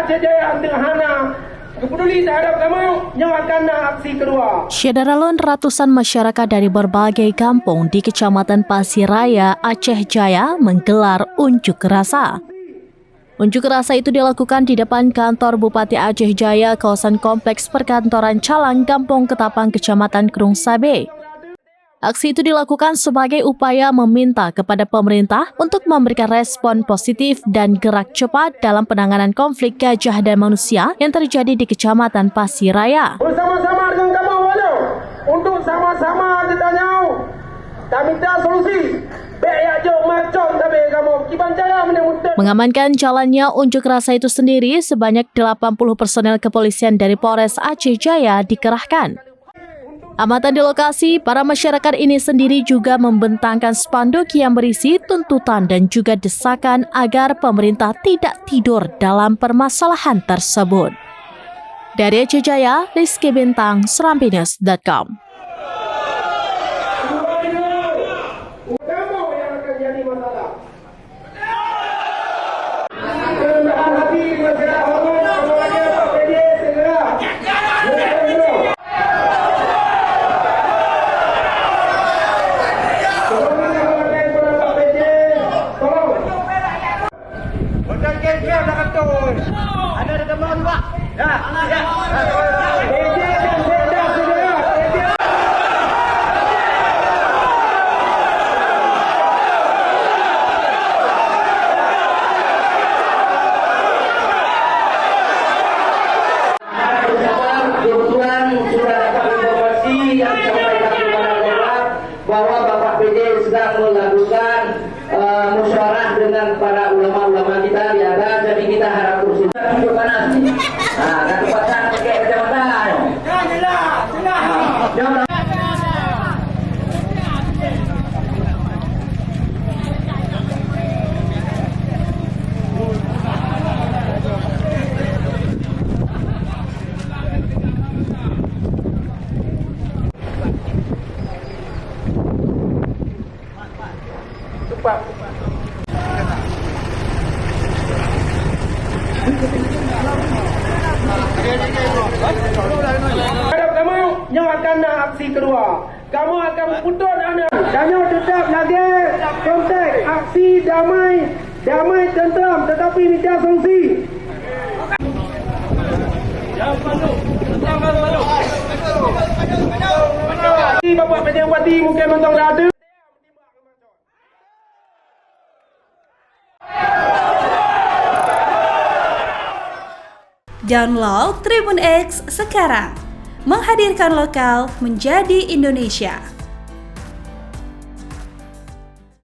Aceh Jaya Antengahana peduli terhadap kamu nyawakan aksi kedua. Syederalun ratusan masyarakat dari berbagai kampung di Kecamatan Pasir Raya, Aceh Jaya menggelar unjuk rasa. Unjuk rasa itu dilakukan di depan kantor Bupati Aceh Jaya, kawasan kompleks perkantoran Calang, Kampung Ketapang, Kecamatan Krung Sabe. Aksi itu dilakukan sebagai upaya meminta kepada pemerintah untuk memberikan respon positif dan gerak cepat dalam penanganan konflik gajah dan manusia yang terjadi di Kecamatan Pasir Raya. Bersama-sama dengan kamu walau untuk sama-sama kita nyau. Kami minta solusi. Mengamankan jalannya unjuk rasa itu sendiri, sebanyak 80 personel kepolisian dari Polres Aceh Jaya dikerahkan. Amatan di lokasi, para masyarakat ini sendiri juga membentangkan spanduk yang berisi tuntutan dan juga desakan agar pemerintah tidak tidur dalam permasalahan tersebut. Dari Aceh Jaya, Rizky Bintang, serampinews.com. Bahwa Bapak PD sedang melakukan musyawarah dengan para ulama-ulama kita di atas, jadi kita harap kursi tunjuk panas. Nah, kan pasang pakai kacamata. Kamu nyawakan aksi kedua. Kamu akan putus anda. Kamu tetap lagi konteks aksi damai tenteram, tetapi minta solusi. Bapak Pejabat mungkin nonton ada. Download Tribun X sekarang, menghadirkan lokal menjadi Indonesia.